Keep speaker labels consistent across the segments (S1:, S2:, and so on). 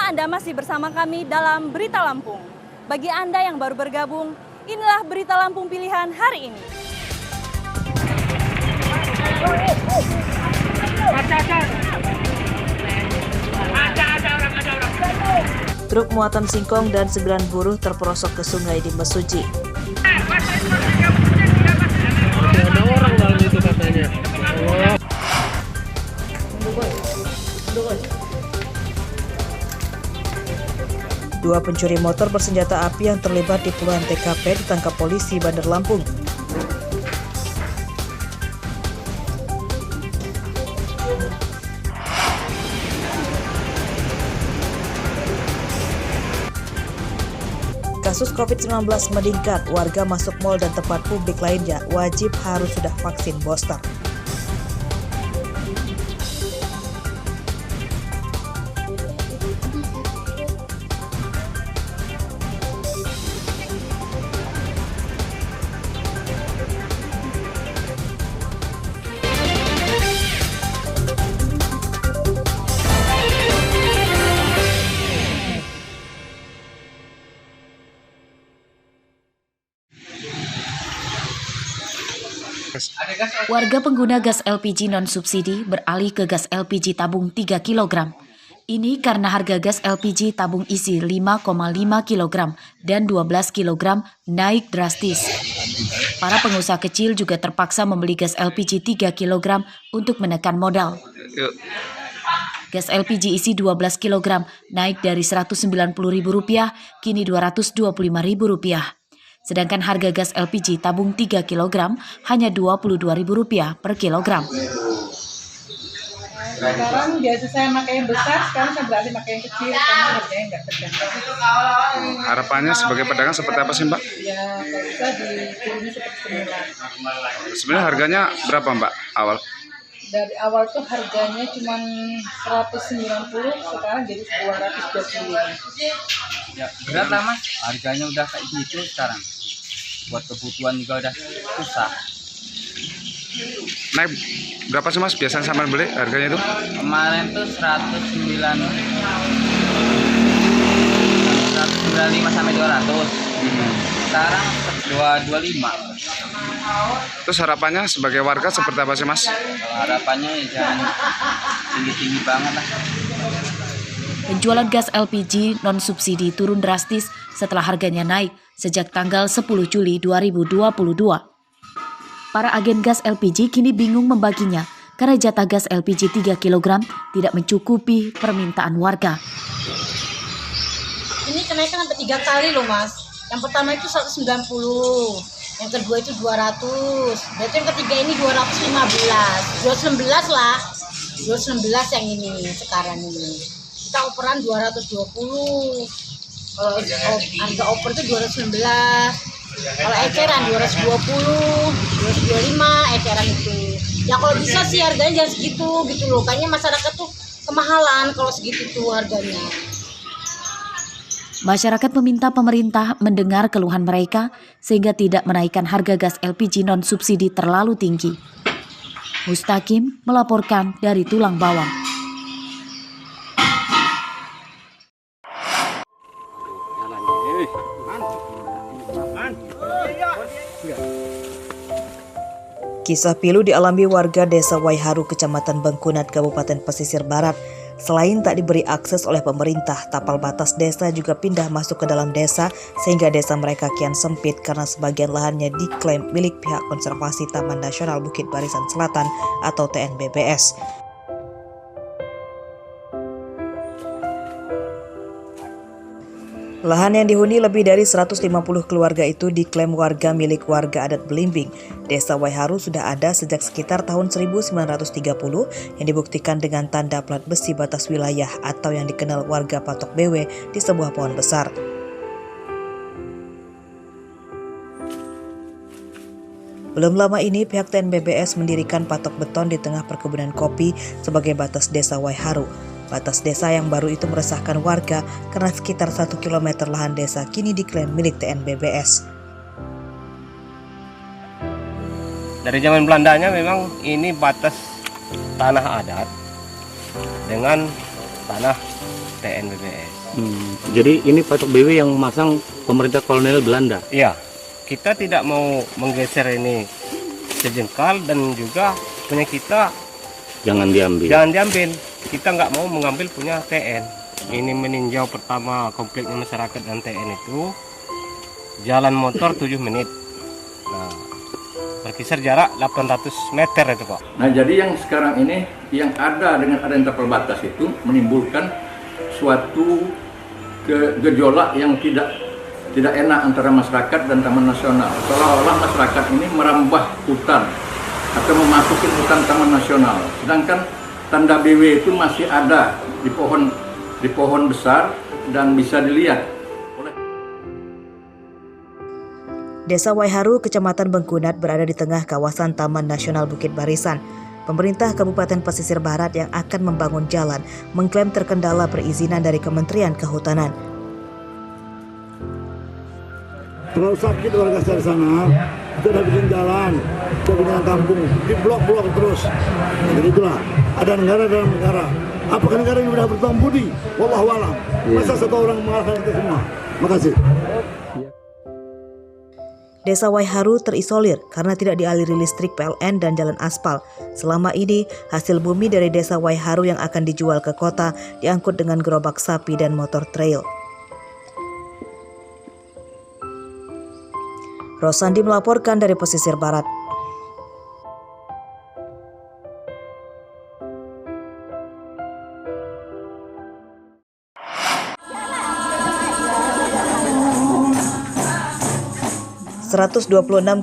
S1: Terima Anda masih bersama kami dalam Berita Lampung. Bagi Anda yang baru bergabung, inilah Berita Lampung pilihan hari ini.
S2: Truk muatan singkong dan 9 buruh terperosok ke sungai di Mesuji.
S3: Ada orang dalam itu katanya.
S2: Dua pencuri motor bersenjata api yang terlibat di puluhan TKP ditangkap polisi Bandar Lampung. Kasus COVID-19 meningkat, warga masuk mal dan tempat publik lainnya wajib harus sudah vaksin booster.
S4: Warga pengguna gas LPG non-subsidi beralih ke gas LPG tabung 3 kg. Ini karena harga gas LPG tabung isi 5,5 kg dan 12 kg naik drastis. Para pengusaha kecil juga terpaksa membeli gas LPG 3 kg untuk menekan modal. Gas LPG isi 12 kg naik dari Rp190.000 kini Rp225.000. Sedangkan harga gas LPG tabung 3 kg hanya Rp22.000 per kilogram.
S5: Sekarang biasa saya pakai yang besar, sekarang saya beralih pakai yang kecil karena harganya nggak terjangkau.
S3: Harapannya sebagai pedagang seperti apa sih Mbak?
S5: Ya kalau bisa diturunin seperti semula.
S3: Sebenarnya harganya berapa Mbak awal?
S5: Dari awal tuh harganya cuma 190, sekarang jadi 225.
S6: Ya berat lah Mas, harganya udah kayak gitu sekarang. Buat kebutuhan juga udah susah.
S3: Naik berapa sih Mas biasanya sampai beli harganya itu?
S6: Kemarin tuh 195 sampai 200. Sekarang 225.
S3: Terus harapannya sebagai warga seperti apa sih Mas?
S6: Kalau harapannya ya jangan tinggi-tinggi banget lah.
S4: Penjualan gas LPG non-subsidi turun drastis setelah harganya naik sejak tanggal 10 Juli 2022. Para agen gas LPG kini bingung membaginya karena jatah gas LPG 3 kg tidak mencukupi permintaan warga.
S7: Ini kenaikan sampai 3 kali loh Mas. Yang pertama itu 190, yang kedua itu 200, berarti yang ketiga ini 215 lah. 219 yang ini sekarang ini. Kita operan 220. Kalau harga oper itu 219. Kalau eceran 220, 225 eceran itu. Ya kalau bisa sih harganya jangan segitu gitu loh. Kayaknya masyarakat tuh kemahalan kalau segitu tuh harganya.
S4: Masyarakat meminta pemerintah mendengar keluhan mereka sehingga tidak menaikkan harga gas LPG non-subsidi terlalu tinggi. Mustaqim melaporkan dari Tulang Bawang.
S2: Kisah pilu dialami warga Desa Waiharu, Kecamatan Bengkunat, Kabupaten Pesisir Barat. Selain tak diberi akses oleh pemerintah, tapal batas desa juga pindah masuk ke dalam desa sehingga desa mereka kian sempit karena sebagian lahannya diklaim milik pihak konservasi Taman Nasional Bukit Barisan Selatan atau TNBBS. Lahan yang dihuni lebih dari 150 keluarga itu diklaim warga milik warga adat Belimbing. Desa Waiharu sudah ada sejak sekitar tahun 1930 yang dibuktikan dengan tanda plat besi batas wilayah atau yang dikenal warga patok BW di sebuah pohon besar. Belum lama ini pihak TNBBS mendirikan patok beton di tengah perkebunan kopi sebagai batas desa Waiharu. Batas desa yang baru itu meresahkan warga karena sekitar 1 km lahan desa kini diklaim milik TNBBS.
S8: Dari zaman Belandanya memang ini batas tanah adat dengan tanah TNBBS.
S9: Jadi ini patok BW yang memasang pemerintah kolonial Belanda?
S8: Iya, kita tidak mau menggeser ini sejengkal dan juga punya kita
S9: Jangan diambil.
S8: Kita nggak mau mengambil punya TN. Ini meninjau pertama kompleknya masyarakat dan TN itu jalan motor 7 menit. Nah, berkisar jarak 800 meter itu Pak.
S10: Nah jadi yang sekarang ini yang ada dengan adanya tapal batas itu menimbulkan suatu gejolak yang tidak enak antara masyarakat dan Taman Nasional. Seolah-olah masyarakat ini merambah hutan atau memasuki hutan Taman Nasional. Sedangkan tanda BW itu masih ada di pohon besar dan bisa dilihat.
S2: Desa Waiharu, Kecamatan Bengkunat berada di tengah kawasan Taman Nasional Bukit Barisan. Pemerintah Kabupaten Pesisir Barat yang akan membangun jalan mengklaim terkendala perizinan dari Kementerian Kehutanan.
S11: Terlalu sakit warga di sana, kita udah bikin jalan, kita bikin kampung, di blok-blok terus. Jadi itulah, ada negara dalam negara. Apakah negara ini sudah bertuang budi? Wallahu a'lam. Masa satu orang mengalahkan kita semua? Makasih.
S2: Desa Waiharu terisolir karena tidak dialiri listrik PLN dan jalan aspal. Selama ini, hasil bumi dari Desa Waiharu yang akan dijual ke kota diangkut dengan gerobak sapi dan motor trail. Rosandi melaporkan dari Pesisir Barat. ...126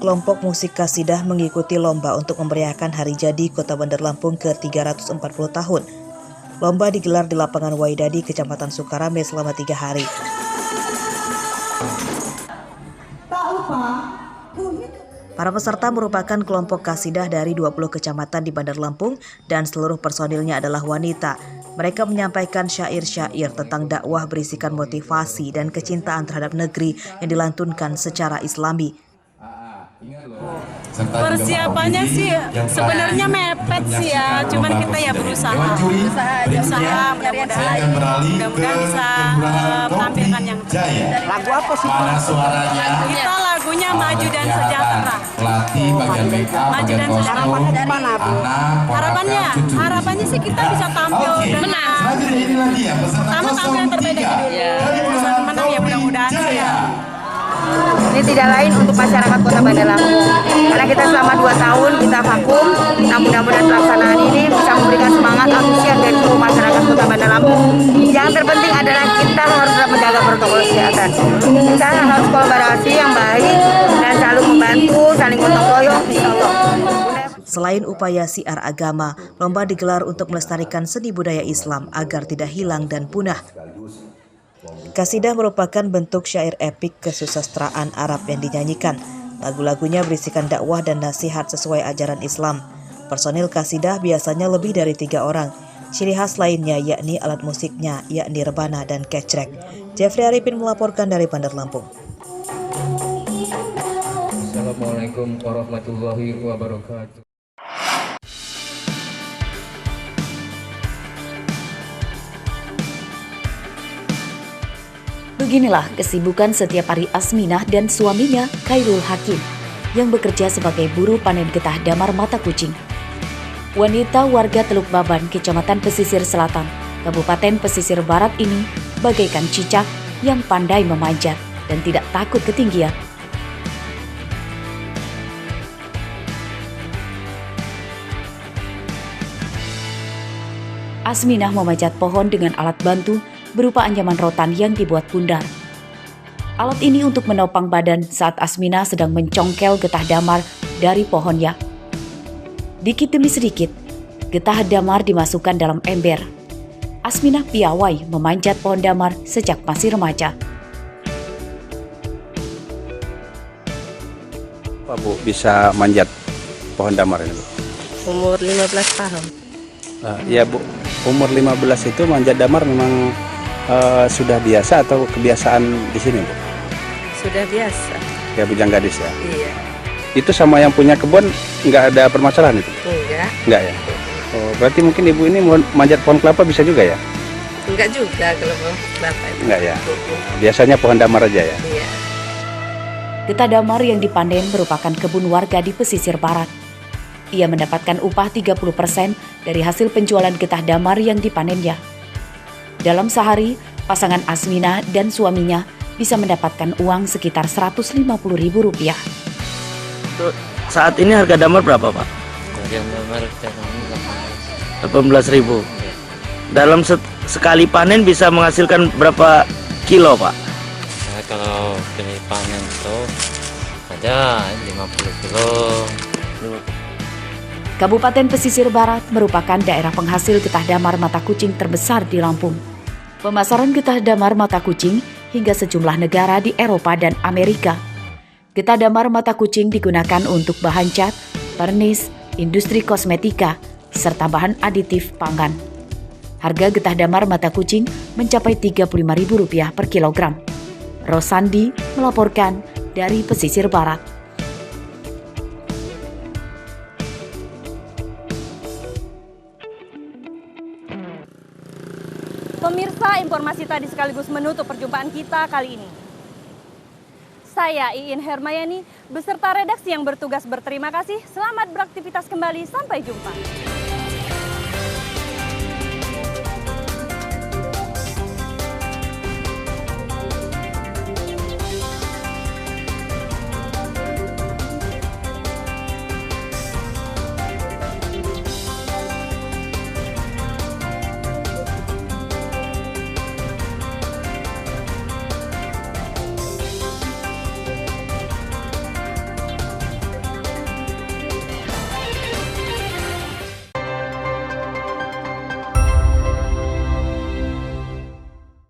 S2: kelompok musik kasidah mengikuti lomba untuk memeriahkan Hari Jadi Kota Bandar Lampung ke-340 tahun. Lomba digelar di lapangan Waidadi, Kecamatan Sukarame selama 3 hari. Para peserta merupakan kelompok kasidah dari 20 kecamatan di Bandar Lampung dan seluruh personilnya adalah wanita. Mereka menyampaikan syair-syair tentang dakwah berisikan motivasi dan kecintaan terhadap negeri yang dilantunkan secara Islami.
S1: Persiapannya sih sebenarnya mepet sih ya, cuman kita ya berusaha mudah-mudahan bisa menampilkan yang terbaik.
S12: Lagu apa sih?
S1: Kita lagunya Maju dan Sejahtera. Maju dan Sejahtera. Harapannya sih kita bisa tampil dan menang. Tampil yang terbaik dari dulu. Bisa menang ya mudah-mudahan sih ya.
S13: Ini tidak lain untuk masyarakat Kota Bandar Lampung. Karena kita selama 2 tahun kita vakum, nah mudah-mudahan pelaksanaan ini bisa memberikan semangat antusias dari seluruh masyarakat Kota Bandar Lampung. Yang terpenting adalah kita harus menjaga protokol kesehatan. Kita harus kolaborasi yang baik dan selalu membantu, saling gotong royong, insya Allah.
S2: Selain upaya siar agama, lomba digelar untuk melestarikan seni budaya Islam agar tidak hilang dan punah. Kasidah merupakan bentuk syair epik kesusastraan Arab yang dinyanyikan. Lagu-lagunya berisikan dakwah dan nasihat sesuai ajaran Islam. Personil kasidah biasanya lebih dari 3 orang. Ciri khas lainnya yakni alat musiknya, yakni rebana dan kecrek. Jeffrey Arifin melaporkan dari Bandar Lampung.
S14: Assalamualaikum warahmatullahi wabarakatuh.
S4: Beginilah kesibukan setiap hari Asminah dan suaminya, Khairul Hakim, yang bekerja sebagai buruh panen getah damar mata kucing. Wanita warga Teluk Baban, Kecamatan Pesisir Selatan, Kabupaten Pesisir Barat ini bagaikan cicak yang pandai memanjat dan tidak takut ketinggian. Asminah memanjat pohon dengan alat bantu berupa anyaman rotan yang dibuat bundar. Alat ini untuk menopang badan saat Asminah sedang mencongkel getah damar dari pohonnya. Dikit demi sedikit, getah damar dimasukkan dalam ember. Asminah piawai memanjat pohon damar sejak masih remaja.
S15: Apa Bu bisa manjat pohon damar ini Bu?
S16: Umur 15 tahun.
S15: Ya Bu, umur 15 itu manjat damar memang sudah biasa atau kebiasaan di sini Bu?
S16: Sudah biasa.
S15: Ya bujang gadis ya?
S16: Iya.
S15: Itu sama yang punya kebun nggak ada permasalahan itu?
S16: Enggak.
S15: Enggak ya? Oh, berarti mungkin Ibu ini mau manjat pohon kelapa bisa juga ya?
S16: Enggak juga kalau kelapa itu.
S15: Enggak ya? Biasanya pohon damar aja ya?
S16: Iya.
S4: Getah damar yang dipanen merupakan kebun warga di pesisir barat. Ia mendapatkan upah 30% dari hasil penjualan getah damar yang dipanennya. Dalam sehari, pasangan Asmina dan suaminya bisa mendapatkan uang sekitar Rp150.000.
S12: Saat ini harga damar berapa, Pak?
S14: Harga damar
S12: 18.000. Dalam sekali panen bisa menghasilkan berapa kilo, Pak?
S14: Nah, kalau kali panen itu ada 50 kilo.
S4: Kabupaten Pesisir Barat merupakan daerah penghasil getah damar mata kucing terbesar di Lampung. Pemasaran getah damar mata kucing hingga sejumlah negara di Eropa dan Amerika. Getah damar mata kucing digunakan untuk bahan cat, pernis, industri kosmetika, serta bahan aditif pangan. Harga getah damar mata kucing mencapai Rp35.000 per kilogram. Rosandi melaporkan dari Pesisir Barat.
S1: Pemirsa, informasi tadi sekaligus menutup perjumpaan kita kali ini. Saya Iin Hermayani beserta redaksi yang bertugas berterima kasih. Selamat beraktivitas kembali, sampai jumpa.